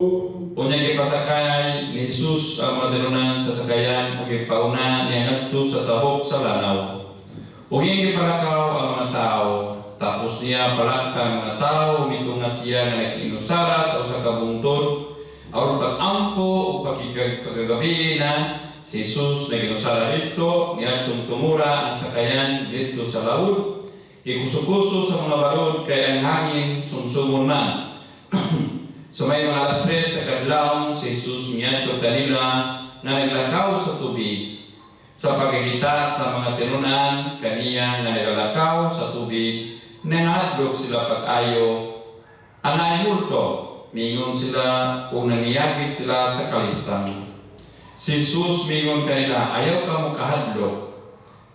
Unya gipasakay ni Jesus ang mga dalunan sa sakayan ug gipauna niya ngadto sa tabok sa lanaw. Unya gipalakaw ang mga tao, tapos niya palakang mga tao mitunga siya nga nakiinusara sa usa ka bungtod aron pag-ampo o pagkagabi na si Jesus naginusara dito niadtong tumura ang sakayan dito sa laud. Ikusukuso sa mga balod kay ang hangin sumsumon man. So may mga alas 3 sa kadlawon si Jesus miadto kanila nga naglakaw sa tubig. Sa pagkikita sa mga tinunan kaniya nga naglakaw sa tubig, nanghadlok sila pag-ayo. Anay multo, mingon sila o naniyakit sila sa kalisang. Si Jesus mingon kanila, ayaw ka mo kahadlok,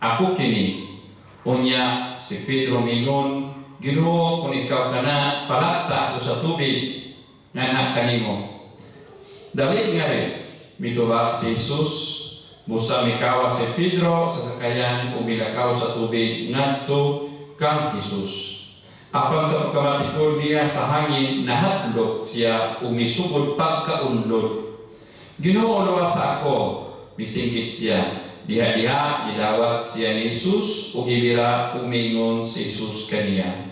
ako kini. Unya si Pedro mingon, Ginoo kung ikaw ka na palakta ko sa tubig nga anak kanimo. Dali nga rin, mitubak si Jesus, busa mikawa si Pedro sa sakayan umilakaw sa tubig ngadto kang Jesus. Apan sa pagkamatikod niya sa hangin, nahadlok siya umisugod pagkaunlod. Ginoo luwas sa ako, misingkit siya. Diha-diha, gidawat siya ni Jesus, ug ibira umingon si Jesus kaniya.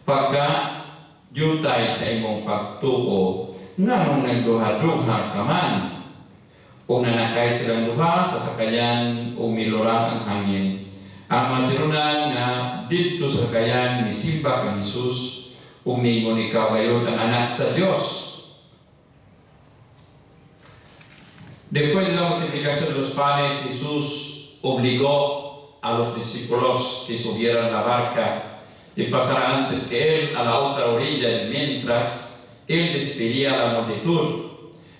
Pagka yutay sa imong pagtuo, nganong nagduha-duha ka man. O nanakay silang duha sa sakayan o milurang ang hangin. Ang mga tinunan nga dito sa sakayan misimba kang Jesus, umingon ikaw ngayon ang anak sa Diyos. Después de la multiplicación de los panes, Jesús obligó a los discípulos que subieran la barca y pasaran antes que él a la otra orilla mientras él despedía a la multitud.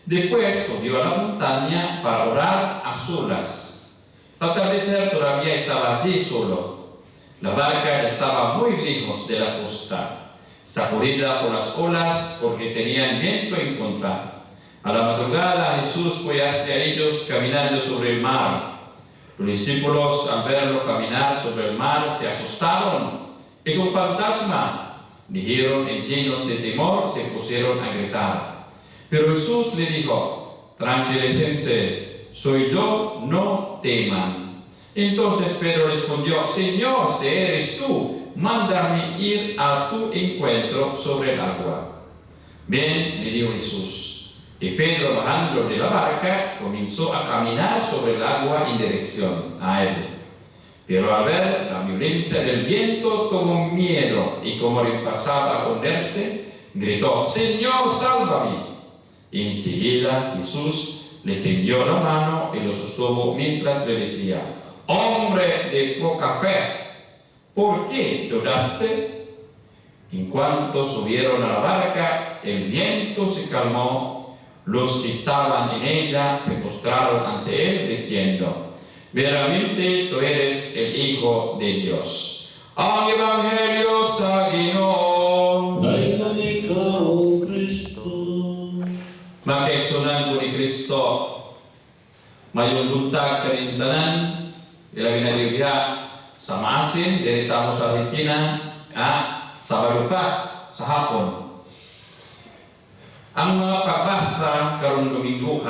Después subió a la montaña para orar a solas. Al atardecer todavía estaba allí solo. La barca estaba muy lejos de la costa, sacudida por las olas porque tenían viento en contra. A la madrugada Jesús fue hacia ellos caminando sobre el mar. Los discípulos al verlo caminar sobre el mar se asustaron. Es un fantasma, dijeron, y llenos de temor se pusieron a gritar. Pero Jesús le dijo, tranquilícense, soy yo, no teman. Entonces Pedro respondió, Señor, si eres tú, mándame ir a tu encuentro sobre el agua. Ven, le dijo Jesús. Y Pedro, bajando de la barca, comenzó a caminar sobre el agua en dirección a él. Pero al ver la violencia del viento tuvo miedo y como le pasaba a hundirse, gritó, Señor, sálvame. Y enseguida Jesús le tendió la mano y lo sostuvo mientras le decía, hombre de poca fe, ¿por qué dudaste? En cuanto subieron a la barca, el viento se calmó. Los que estaban en ella se postraron ante él diciendo, veramente tú eres el Hijo de Dios. Ang Ebanghelyo sa Ginoo. Dahilan ikaw, Kristo. Makaigsunan ko ni Kristo, mayong buntag kanindanan, ilabi na libiha sa Maasin, diri sa Amos, Argentina, sa Balupa, sa hapon. Ang mga pagbasa karong Domingo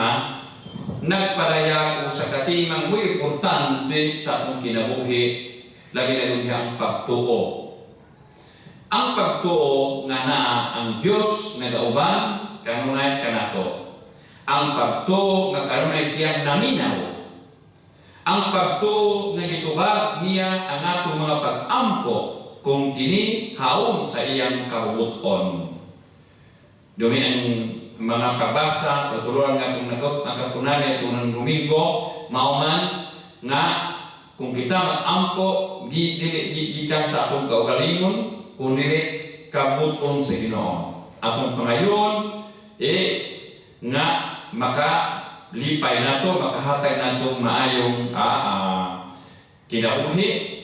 nagpadaya ko sa katimang muy importante sa atong kinabuhi, labi na libiha ang pagtuo. Ang pagtuo nga na ang Diyos nagauban kanunay kanato. Ang pagtuo nga kanunay siyang naminaw. Ang pagtuo nga gitubag niya ang atong mga pag-ampo kung kini haon sa iyang kahubuton. Dumi ang mga pagbasa, tutuluan nga kung nakapunan ito ng Domingo, mauman nga kung kita mag-ampo, di kan sa atong kaugalingon, kung dili kabuton sa Ginoo. Atong pangayon, nga makalipay na to, makahatay na itong maayong kinabuhi,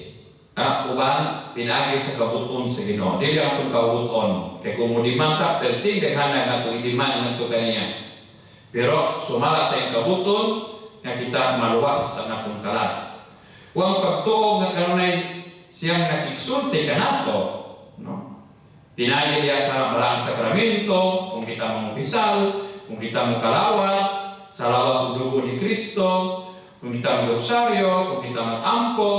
uban pinagi sa kabuton sa Ginoo. Dili atong kabuton. Kaya kung mo di mata, perting dehana nga itong idiman ng ito kaniya. Pero sumala sa iyong kabuton, nga kita maluwas sa natong talat. Huwag pagtuog na kanunay siyang nakisulti ka nato. No? Pinagi niya sa malang sakramento, kung kita mong pisal, Kung kita mo kalawat, sa lawas ng dugo ni Kristo, kung kita mo rosaryo, kung kita mag-ampo,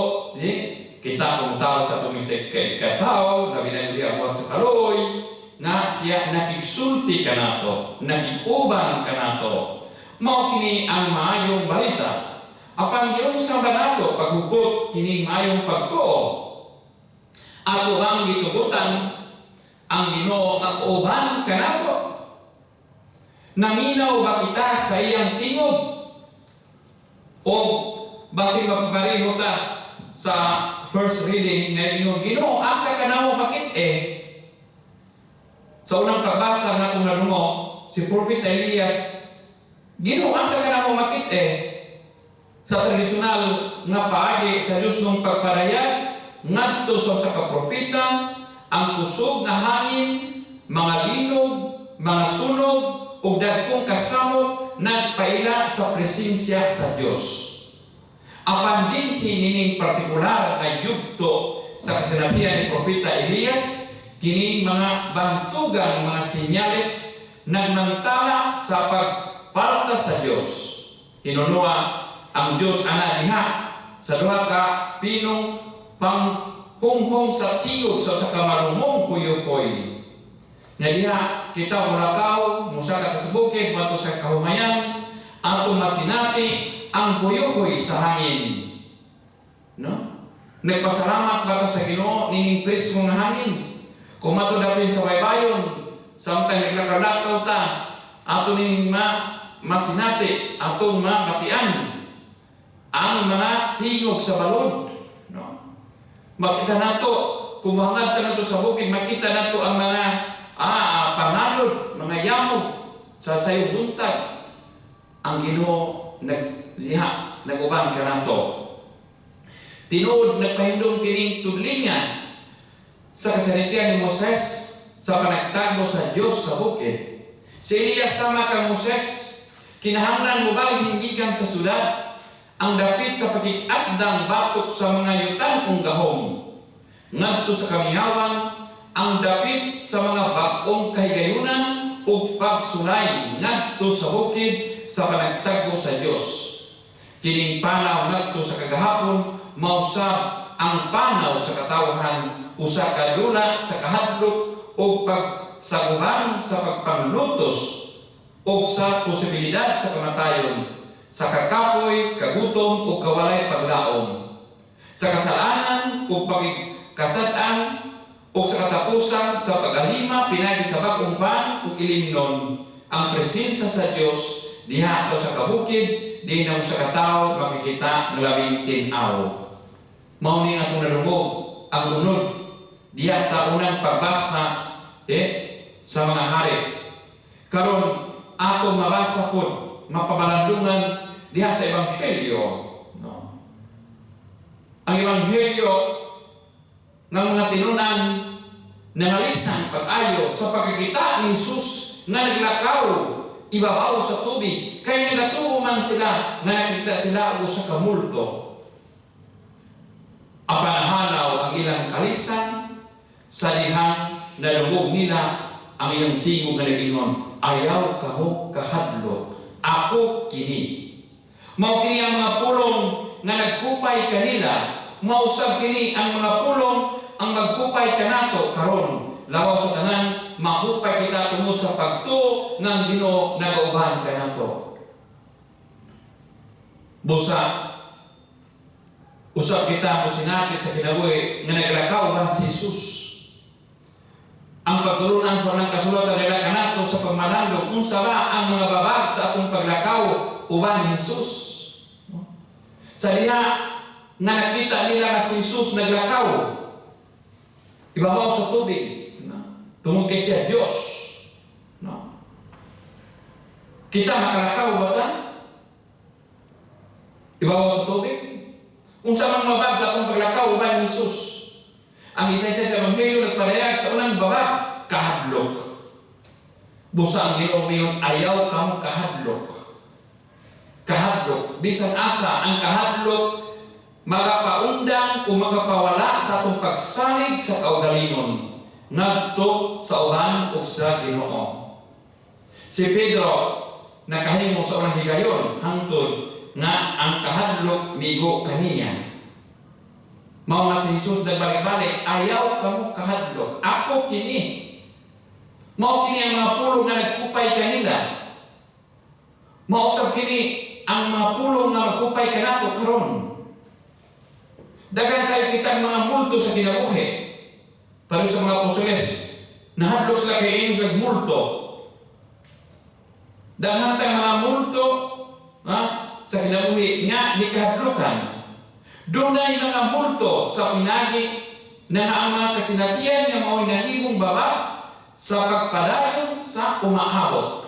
kita kumutawag sa tumisik kay katao, na binagdiabuat sa kaloy, na siya nakigsulti ka nato, nakiguban ka nato. Mao kini ang maayong balita. Apan giunsa ba nato paghugot kini maayong pagtuo? Ako ang gitugutan ang Ginoo nga uban ka nato. Naminaw ba kita sa iyang tingog? O basig magpareho ta sa first reading na Ginoo, asa ka na mo makit sa unang pagbasa na kung nanungo, si Prophet Elias, Ginoo, asa ka na mo makit sa tradisyonal nga paagi sa Diyos nung pagparayag, ngadto sa kapropeta, ang kusog na hangin, mga linog, mga sunog, ug dagkong kasamo nagpaila sa presensya sa Dios. Apan din hinining partikular nga yugto sa kasinabihan ni Propeta Elias, kining mga bantugang mga sinyales nagmantala sa pagpalta sa Dios. Hinunua ang Dios ana diha sa duha ka pinong panghunghong sa tigog sa kamarumong kuyokoy. Nga diha kita mulakaw musaka sa bukid bato sa kahumayan ato masinati ang kuyokoy sa hangin. No? Nagpasalamat ba sa Ginoo ning presyo nga hangin? Kung mato dapin sa baybayon, samtang naglakaw-lakaw ta, ato ning masinati, atong mabatian ang mga tingog sa balod. No? Makita nato, kung mahangad ka nato sa bukid, makita nato ang mga pangalod, mga yamog sa sayong buntag. Ang Ginoo naguban ka nato. Tinuod nagpahindong kining tudlingan sa kasanitian ni Moses sa panagtago sa Diyos sa bukid. Si Elias sama kang Moses, kinahanglan mo ba hinggikan sa sudad ang dapit sa pagkikasdang batok sa mga yutan kong gahom. Ngadto sa kamingawan, ang dapit sa mga bagong kahigayunan o pagsulay ngadto sa bukid sa panagtago sa Diyos. Kining panaw ngadto sa kagahapon, mausab ang panaw sa katawahan usa ka dula sa kahadlok o pagsaguhan sa pagpanglutos o sa posibilidad sa kamatayon, sa kakapoy, kagutom o kawalay paglaom, sa kasalanan o pagkasad-an o sa katapusan sa pagalima pinagi sa bagong pan o ilimnon ang presensya sa Dios diha sa kabukid di na sa katao makikita ng labing tinaw. Mao ni atong nalubog ang unod diha sa unang pagbasa sa mga hari. Karon atong mabasa pod mapabalandungan diha sa ebanghelyo, no? Ang ebanghelyo ng mga tinunan nangalisan pag-ayo sa pagkakita ni Jesus na naglakaw ibabaw sa tubig kay nagatuo man sila na nakita sila o sa kamulto. Apanahanaw ang ilang kalisan sa dihang nalubog nila ang iyong tingog na nagingon, ayaw kamo kahadlo, ako kini. Mao kini ang mga pulong na naghupay kanila, mausab kini ang mga pulong ang maghupay kanato karon. Lawaw sa tanan, mahupay kita tungod sa pagtuo ng Ginoo nagauban kanato. Busa usab kita mo sinapit sa kinabuhi nga naglakaw ba si Jesus. Ang pagtulunan sa unang kasulatan nila kanato sa pagmalandong unsa ba ang mga babag sa atong paglakaw uban ni Jesus. Sa diha nga nakita nila nga si Jesus naglakaw ibabaw sa tubig, tungod kay siya Diyos. Kita makalakaw ba ta? Ibabaw sa tubig? Unsa man mabag sa atong paglakaw uban ni Jesus. Ang isa-isa sa Ebanghelyo nagparehag sa unang babag, kahadlok. Busa ang Ginoo ayaw kang kahadlok. Kahadlok. Bisan asa ang kahadlok magapaundang o magapawala sa atong pagsalig sa kaugalingon ngadto sa uban o sa Ginoo. Si Pedro nakahimo sa unang higayon hangtod nga ang kahadlok migo kaniya. Mao nga si Jesus nagbalik-balik, ayaw kamo kahadlok, ako kini. Mao kini ang mga pulong nga nagkupay kanila. Mao usab kini ang mga pulong nga nagkupay kanato karon. Daghan kayo kitang mga multo sa kinabuhi. Pero sa mga apostoles, nahadlok sila kay inyo sa multo. Daghan tayong mga multo sa kinabuhi nga di kahadlukan. Doon na yung mga multo sa pinagi na ang mga kasinatian nga mao'y nahimong baba sa pagpadayon sa umaabot.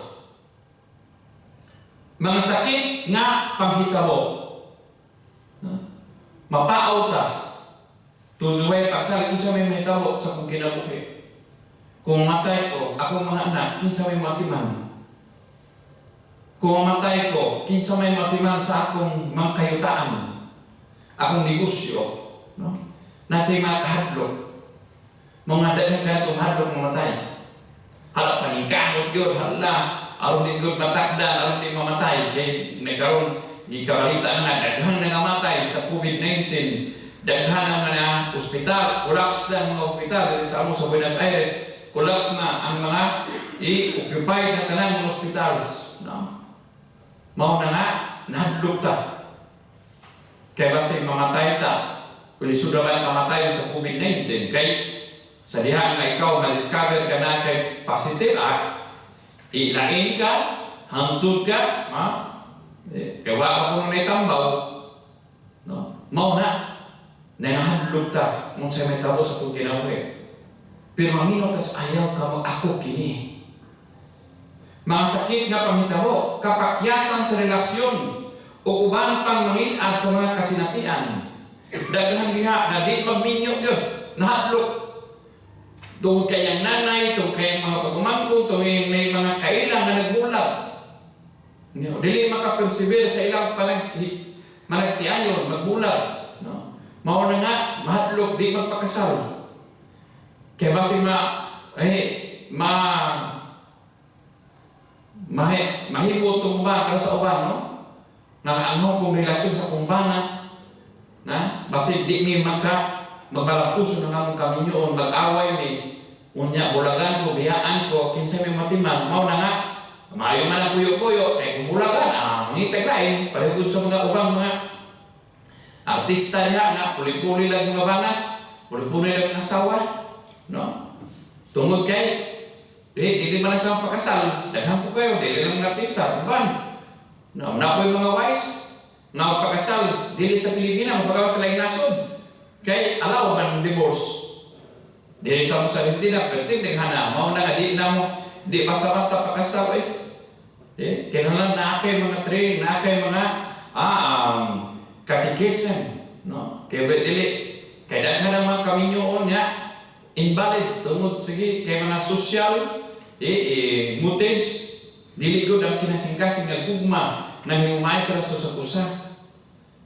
Mga sakit nga panghitabo. Mapaaw ta. Tuloy pagsali kung sa may mahitabo sa kong kinabuhi. Kung matay ko, akong mga anak, kinsa may matiman. Kung matay ko, kinsa may matiman sa akong mga kayutaan. Akong negosyo, no? Natay mga kahadlok. Mga daghang kahadlok, hadlok mamatay. Hala paningkamot yun, hala, aron din yun matakdan, aron din mamatay. Kaya nagkaroon, di kabalita na daghang nangamatay sa COVID-19. Daghan ang mga ospital, collapse na ang mga ospital. Sa sa Buenos Aires, collapse na ang mga i-occupied na tanang mga hospitals. No? Mao na nga, nahadlok ta. Kaya basi mamatay ta, kung sudah ba yung kamatayon sa COVID-19, kay sa diha nga ikaw na-discover ka na kay positive ilain ka, hangtod ka, kaya wala ka kung naitambaw, no? Mao na, nangahadlog ta, mong sa may tabo sa kong kinabuhi. Pero mamino ka sa ayaw ka mo, ako kini. Mga sakit nga pangitabo, kapakyasan sa relasyon, o uban pang mangilad sa mga kasinatian. Daghan diha na di magminyo yun, nahadlok. Tungkol kayang nanay, tungkol kayang mga pagumangko, tungkol may mga kailang na nagbulag. Dili makapersevere sa ilang managtiayon, magbulag. No? Mao na nga, mahadlok, di magpakasal. Kaya basi mahimo itong ba para sa uban, no? Nakaanghaw kong relasyon sa kumbana, na basi di mi magmalapuso na nga kami nyoon, mag-away ni unya, bulagan ko, biyaan ko, kinsa may matiman, mau na nga, maayo man ang puyo-puyo, kaya kung bulagan, mangitag lain, palihod sa mga ubang mga artista niya, na puli-puli lang mga bana, puli-puli lang asawa, no? Tungod kay, di man na silang pakasal, daghan po kayo, di lang mga artista, uban. No, na po yung mga wise nga magpakasal dili sa Pilipinas, magpagawa sa laing nasod. Kay alaw man divorce. Dili sa Argentina, pero tingnan mao na nga di na mo di basta-basta pakasal kailangan na kay mga training, na kay mga catechism, no? Kay dili kay daghan mga kaminyoon nga invalid tungod sige kay mga social motives. Dili gud ang kinasingkasing nga gugma na himumay sa kusa.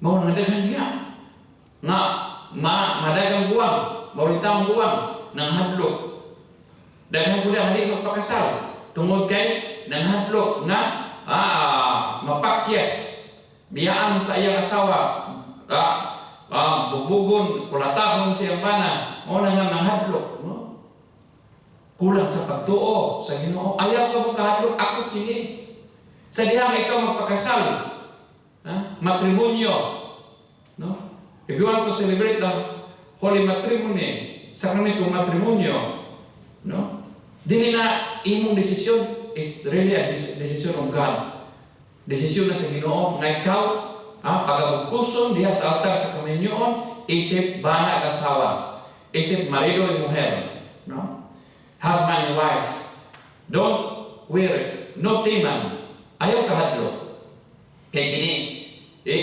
Mao na daghan niya nga madagang buwang, maulitang buwang ng hadlok. Daghan gud ang hindi magpakasal tungod kay nang hadlok nga mapakyas biyaan sa iyang asawa, bubugon, kulatahon siyang bana, mao na nga nang hadlok, no? Kulang sa pagtuo sa Ginoo. Ayaw ka mo kahadlok, ako kini. Sa diha nga ikaw magpakasal, matrimonyo, no? If you want to celebrate the holy matrimony, sacrament of matrimonyo, no? Dili na imong desisyon, is really a decision of God. Desisyon na sa Ginoo nga ikaw pagabugkuson diha sa altar sa kaminyoon, isip bana asawa, isip marido y mujer, no? Husband and wife, don't worry, no timan, ayaw kahadlok. Kay kini,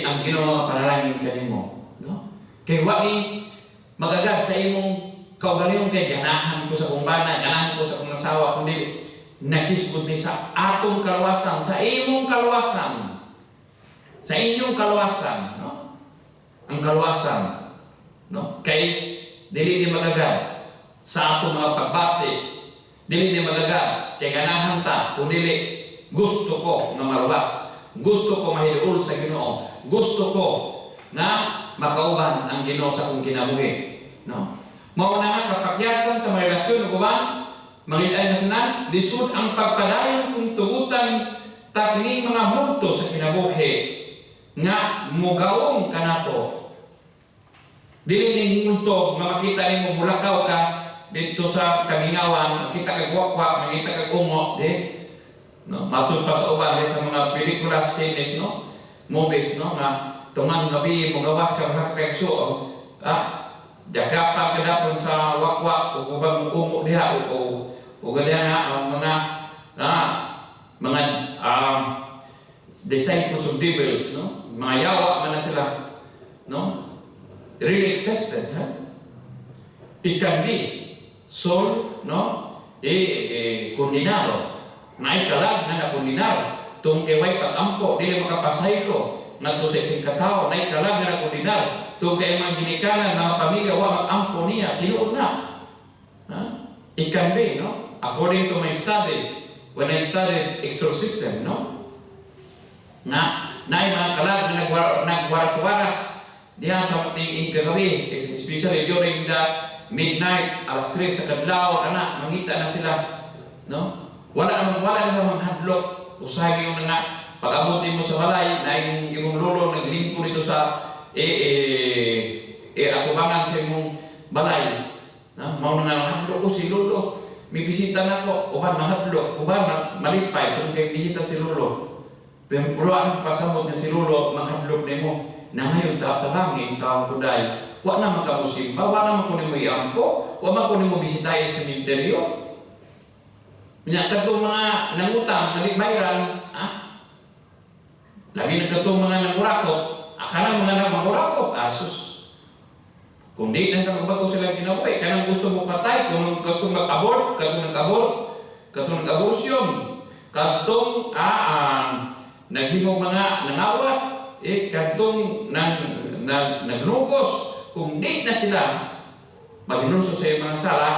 ang Ginoo nga panalangin kanimo, no? Kay wagi magagad sa imong kaugalingong kay ganahan ko sa kumbana, ganahan ko sa kong asawa, kundi nakisbut ni sa atong kalawasan, sa imong kalawasan, sa inyong kalawasan, no? Ang kalawasan, no? Kay dili ni magagad sa atong mga pagbati, dili ni magagad kay ganahan ta, kung dili gusto ko na maluwas. Gusto ko mahiduol sa Ginoo. Gusto ko na makauban ang Ginoo sa akong kinabuhi. No? Mao na nga kapakyasan sa mga relasyon uban, mangit-ay nasanan, lisod ang pagpadayon kung tugutan ta kini mga multo sa kinabuhi nga mugawong kanato. Dili ning multo nga makita nimo mulakaw ka dito sa kamingawan, makita kag wakwa, makita kag ungo, no, matud pa sa uban sa mga pelikula, series, no, movies, no, nga tumang gabi mo gawas ka hakpekso, dakapan ka dapon sa wakwa o ubang ungo diha o ganyan nga mga disciples of devils, no, mga yawa man na sila, no, really existed, it can be soul, no, kondinado. Naay kalag na nakondinado. Tung kay pag-ampo, dili makapasay ko. Ngadto sa isang katao, naay kalag na nakondinado. Tung kay mga ginikanan na pamilya, wa mag-ampo niya, tinuod na. It can be, no? According to my study, when I studied exorcism, no? Naay mga kalag na nagwaras-waras diha sa mating kagabi, especially during the midnight, alas 3 sa kadlaw, mangita na sila, no? Wala na mga hadlok. Usahay yung nga pag-abutin mo sa balay na yung lolo naglingko nito sa akubangan sa imong balay. Mao nga hadlok ko si lolo. May bisita na ko, uban mahadlok, uban malipay kung kay bisita si lolo. Pero ang pasabot na si lolo manghadlok nimo na ngayon tatangi ang taong kuday. Wa na makamusimba, wa na makunin mo iampo, wa makunin mo bisitay sa sementeryo. Katong mga nangutang, nagbayran, labi na katong mga nangurakot, akala mga nangurakot, asus. Kung di na sa magbago sila ginabuhi, kanang gusto mo patay, kung gusto mag-abort, katong nag-abortion, katong naghimong mga nangawat, katong naglugos, kung di na sila maginunso sa mga sala,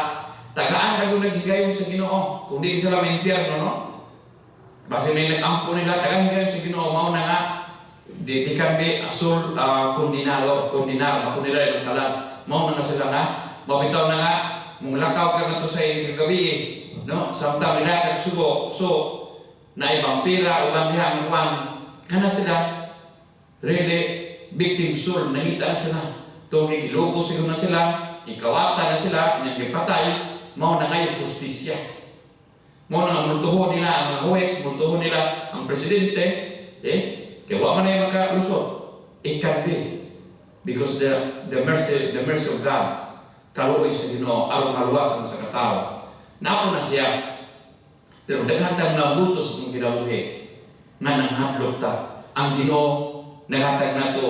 tagaan ka kung naghigayon sa Ginoo. Kung di sila may impyerno, no? Basta may nag-ampo nila, tagaan higayon sa Ginoo, mao na nga, di can be asul kondinado, ako nila yung talag. Mao na sila nga, mabitaw na nga, mong lakaw ka nga to sa iyong gabi, no? Samtang nila kagsubo, so, na ibampira o bambihan ng kwan, kana sila, really, victim soul, nangita na sila. Itong ilugo siguro na sila, ikawata na sila, nagipatay, mao na ngayon justisya. Mao na ang multuhon nila, ang mga huwes, multuhon nila, ang presidente, kaya wa man na yung makalusot. It can be. Because the mercy of God, kaluoy sa Ginoo, aron maluwasan sa katao. Napo na siya, pero naghatag na multo sa itong kinabuhi, nga nanghadlok ta. Ang Ginoo, naghatag na to,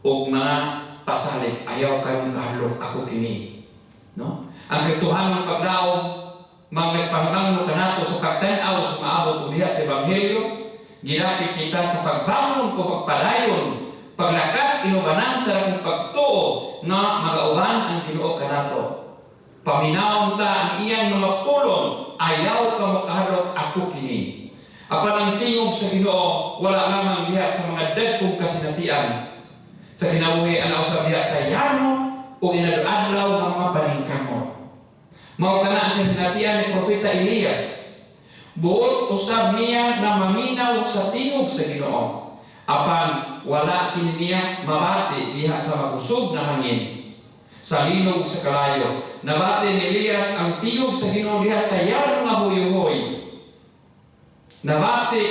o mga pasalig, ayaw kayong kahadlok, ako kini. No? Ang katuhanong pagdaong, magpahinangno ka nato sa pagtanaw sa maabot uliha sa Ebanghelyo, ginapit kita sa pagbangon ko pagpadayon, paglakat inubanan sa akong pagtuo nga magauban ang Ginoo kanato. Paminawon ta ang iyang mga pulong, ayaw ka makahadlok, ako kini. Apan ang tingog sa Ginoo, wala lamang diha sa mga dagkong kasinatian. Sa kinabuhi anaw sa diha sa yano o inadadlaw ng mga paningkamot. Mao kana ang kasinatian ni Propeta Elias. Buot usab niya na maminaw sa tingog sa Ginoo. Apan wala kini niya mabati diha sa magusog na hangin. Sa linog sa kalayo, nabati ni Elias ang tingog sa Ginoo diha sa yano nga huyuhoy. Nabati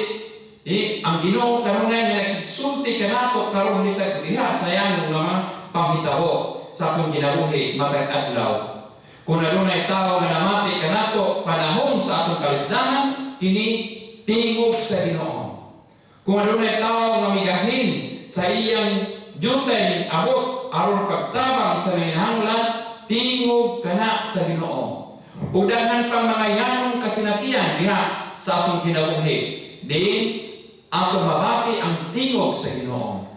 ang Ginoo kanunay nga nagsulti kanato karon diha sa yano nga panghitabo sa atong kinabuhi matag adlaw. Kung adunay tao nga namati kanato panahon sa atong kalisdanan, kini tingog sa Ginoo. Kung adunay tao nga migahin sa iyang jutay abot aron pagtabang sa minahanglan, tingog kana sa Ginoo. Ug daghan pang mga yanong kasinatian diha sa atong kinabuhi. Diin ato mabati ang tingog sa Ginoo.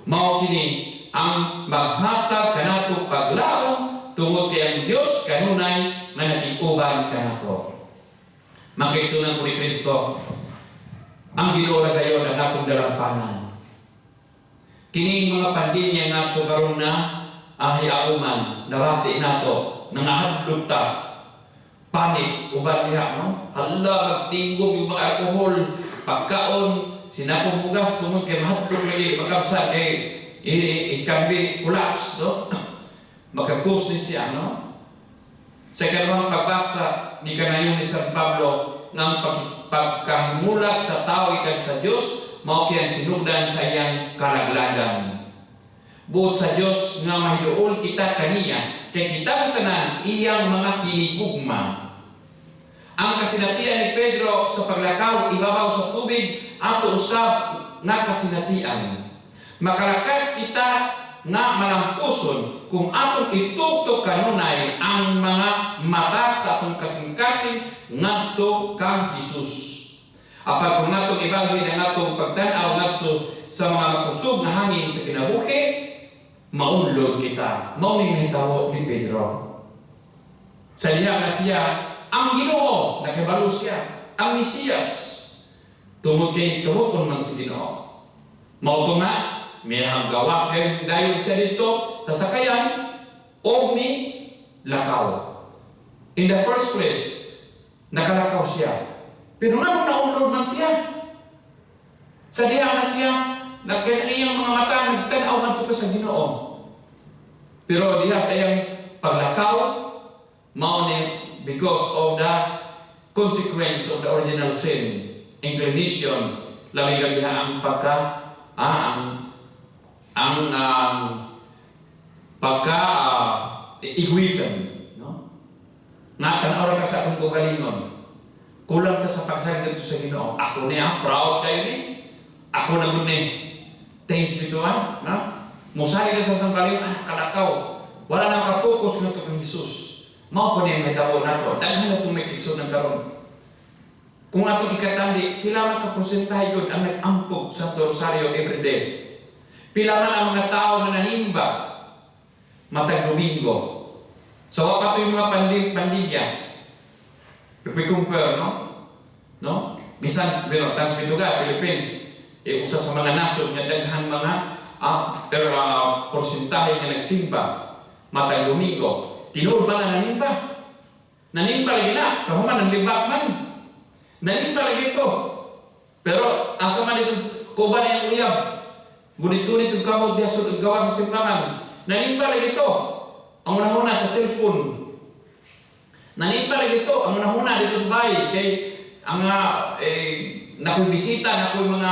Mao kini ang maghatag kanato paglaom tungod kay ang Dios kanunay nga naging-uban kanato. Makigsunan ko ni Kristo, ang Ginoo ra gayon ang atong dalampanan. Kining mga pandinya nato karon na hiauman, narati nato, nangahadlok ta, panik, uban diha, no? Hala, magtingog yung mga alkohol, pagkaon, sinapong bugas, kumod kay mahadlok lagi, magkapsa kay it can be collapse, no? Magkakos ni siya, no? Sa ikalawang pagbasa ni kanayon ni San Pablo ng pagkahimulat sa tao ikan sa Diyos, mao kayang sinugdan sa iyang kalaglagan. Buot sa Diyos nga mahiduol kita kaniya, kay kita tanan iyang mga kinigugma. Ang kasinatian ni Pedro sa paglakaw ibabaw sa tubig ato usab nga kasinatian. Makalakad kita nga malampuson kung atong itutok kanunay ang mga mata sa atong kasing-kasing ngadto kang Hesus. Apag kung natong ibagi na natong pagtanaw ngadto sa mga makusog na hangin sa kinabuhi, maunlod kita. Mauning nahitawo ni Pedro. Sa diha na siya, ang Ginoo, nakibalo siya, ang Mesiyas. Tungod kay tuhokon man si Ginoo. Mao nga, may gawas kay dayon siya dito sa sakayan o ni lakaw. In the first place, nakalakaw siya. Pero nga naunlod man siya. Sa diha na siya, nagkaniyang mga mata, nagtanaw man ito sa Ginoo. Pero diha sa iyang paglakaw, mao ni because of the consequence of the original sin, inclination, lamig diha ang egoism, no? Nga tanaw ka sa akong kugalingon. Kulang ka sa pagsagad ito sa Ginoo. Ako niya, proud kayo ni. Ako na gud ni. Thanks be to God, no? Musali ka sa sangkaliw, kalakaw. Wala nang kapokus na ito kang Jesus. Mao po niya may tabo na ito. Daghan na itong may kiksod ng karon. Kung atong ikatandi, pila man ka porcentahe yun ang nag-ampog sa Rosario everyday. Pila man ang mga tao na nanimba matag Domingo. So, wakat yung mga pandilya. If we compare, no? Bisan, transmito ka, Philippines, usa sa mga nasod nga daghan mga porcentahe nga nagsimba matag Domingo. Tinuod ba na nanimba? Nanimba lagi na, kahuman ang libak man. Nanimba lagi ito. Pero, asa man ito, kuba na yung uyab. Gunit-gunit yung kamot niya gawa sa simbahan. Nanimba lagi ito. Ang unahuna sa cellphone. Nanimba lagi ito. Ang unahuna dito sa bahay. Kay, ang nakoy bisita, nakoy mga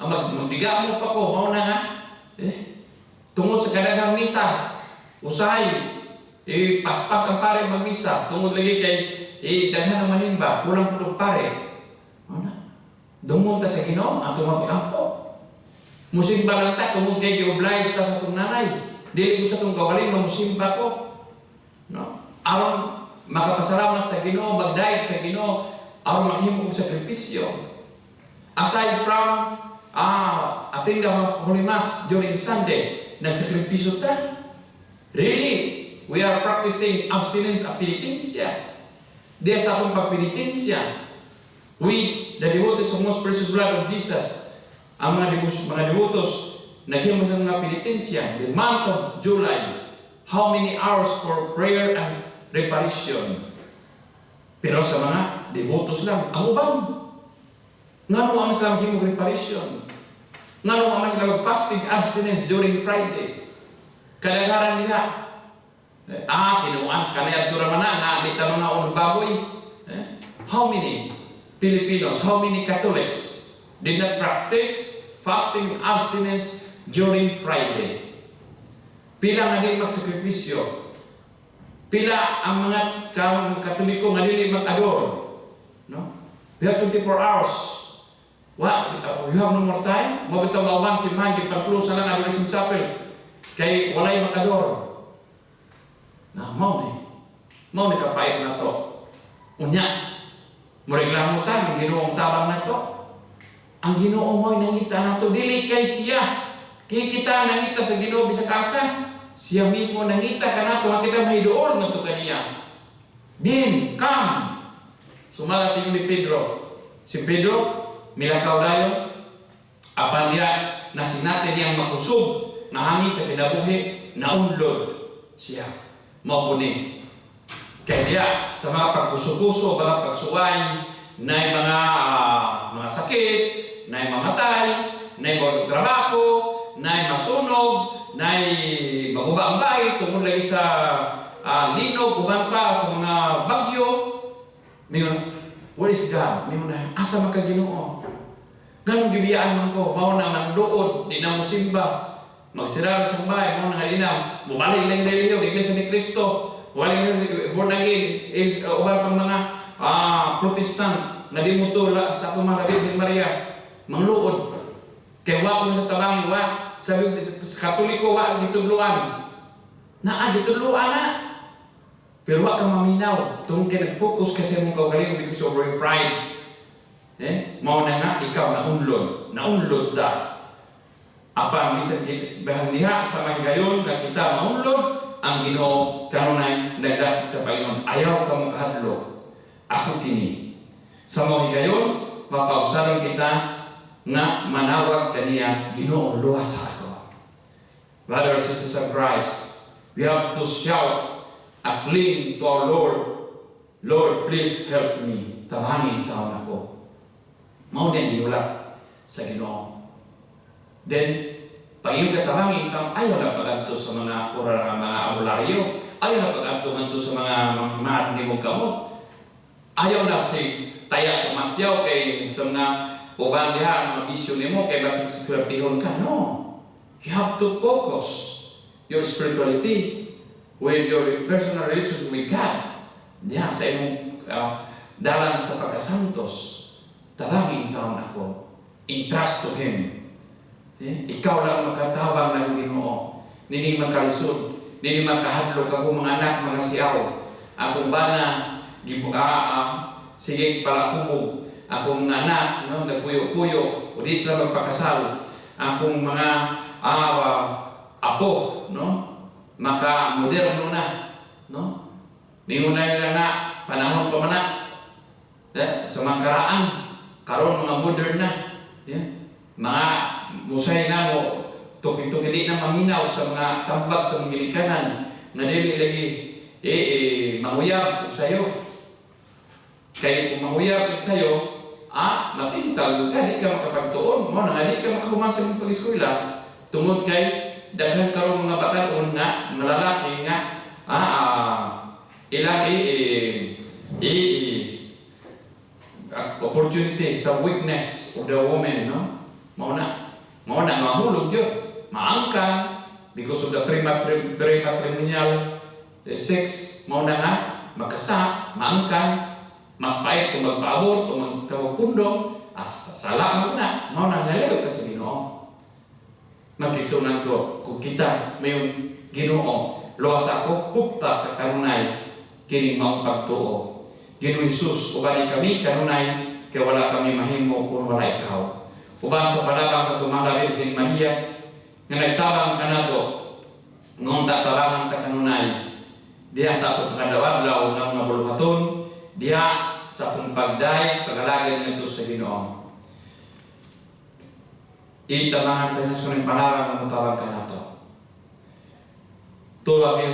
magbiga mo pa ko. Mauna nga. Tungod sa kadagang misa. Usahay. Paspas ang pare magmisa. Tungod lagi kay daghan ang manimba. Kulang pulog pare. Mauna. Dumon ta sa Ginoo. Ang tumabi-ampo. Musimba lang ta, tungod kay gi-oblige ta sa itong nanay. Dili ko sa itong gawaling na musimba ko. No? Aron makapasalamat sa Ginoo, magdayeg sa Ginoo, aron maghimo og sakripisyo. Aside from attend the Holy Mass during Sunday, nagsakripisyo ta. Really, we are practicing abstinence of penitensya. Diya sa atong pagpenitensya, with the devotees of most precious blood of Jesus, ang mga devotos naghimo sa mga penitensya, the month of July, how many hours for prayer and reparation? Pero sa mga devotos lang, ang uban, nga mo ang sila maghimo reparation, nga mo ang sila mag-fasting abstinence during Friday. Kalagaran niya, kinuan sa kanayag dura man nga, di ta mga unong baboy. How many Filipinos, how many Catholics did not practice fasting abstinence during Friday? Pila nga din magsakripisyo. Pila ang mga Katoliko nga din mag-adore. No? We have 24 hours. What? You have no more time? Mabitang mawang si Magic pag-close na lang Adoration Chapel. Kay walay mag-adore. Mau ni kapayat na to. Unya, moreklamo ta, ang Ginoong tabang na to. Ang Ginoo mo'y nangita na to. Dili kay siya. Kaya kita nangita sa Ginoo sa kasa. Siya mismo nangita ka na to. Ang kita mahidoon na to kaniya. Bien, come. Sumala si Pedro. Si Pedro, milakaw dayo, apan diha na sinati niyang makusog na hangin sa kinabuhi, naunlod siya. Mao po ni. Kaya diya, sa mga pagkuso-kuso, mga pagsuway, na mga sakit, na mamatay, na mga trabaho, na masunog, na maguba ang bahay, tungkol lagi sa linog, uban pa sa mga bagyo. Ngayon, what is God? Ngayon na, asa makaginoo? Ganong gibiyaan man ko, mao na manduod, di na mo simba. Magsiraro sa bahay, mao na halinaw, bumalik lang relihiyon, Iglesia ni Cristo, walang born again, uban pang mga Protestant, na di mo tula sa akong mga Virgin Maria, mangluod. Kaya wa ko sa tabangin, wa, sabi sa Katoliko, wa, ditudluan. Ditudluan na. Pero wa ka maminaw, tungkol nag-focus kasi mong kaugaling because of your pride. Mao na nga, ikaw naunlod ta. Apa bisan bahang diha sa mahigayon na kita maunlod, ang Ginoo kanunay nagdasig sa Panginoon. Ayaw ka mong kahadlok. Ako kini. Sa mahigayon, mapausaran kita nga manawag kaniya, Ginoo, luwas ako. Brothers and sisters of Christ, we have to shout a plea to our Lord. Lord, please help me. Tabangin taon ako. Mao din giulap sa Ginoo. Then, pag yung katabangin taon, ayaw na pag-adto sa mga albularyo, ayaw na pag-adto man to sa mga manghimaat ni mong kamot. Ayaw na si taya sa masyaw kay sa mga uban diha, mga bisyo ni mo, kay basig sikratihon ka. No. You have to focus your spirituality with your personal relationship with God. Diha sa imong dalan sa pagkasantos. Tabangin taon ako. Entrust to Him. Ikaw lang makatabang ng Ginoo. Nini makalisod. Nini makahadlok ako mga anak, mga siyaw. Akong bana, sige palahubog. Akong anak, no, nagpuyo-puyo. O di sila magpakasal. Akong mga apo, no, maka-moderno na. No? Ningunay na nga, panahon pa man na. Sa mga karaan, karon mga modern na. Mga musay na mo, tuki-tuki di na maminaw sa mga tambak sa mga gilikanan na dili lagi manguyab sa'yo. Kaya kung manguyab sa'yo, matintal ka, di ka makapagtuon mo, na di ka makahuman sa mga pag-eskwela, tungod kay daghan karong mga bataon nga, malalaki nga, ilang opportunity sa weakness of the woman, no? Mao na mahulog yun, maangkan because of the pre-matrimonial sex. Mao na nga magkasa, maangkan, mas pait kung magpaabot o magkawagkundong, sala mo na, mao na nalayo ka sa Ginoo. Magkiksunan ko, kung kita mayong Ginoo, luwas ako, hukta ka kanunay, kining maong pagtuo. Ginoo Jesus, ubali kami kanunay, kaya wala kami mahimo kung wala ikaw. Uban sa padabang sa tumala Virgin Maria, nga nagtabang ka na to, nung tatabangan ka kanunay, diha sa atong kadawaglaw ng mga buluhaton, diha sa akong pagday, pagalagad nito sa Ginoo. Itabangan ka sa suning panarang na mutabang ka na to. Tuwa kayo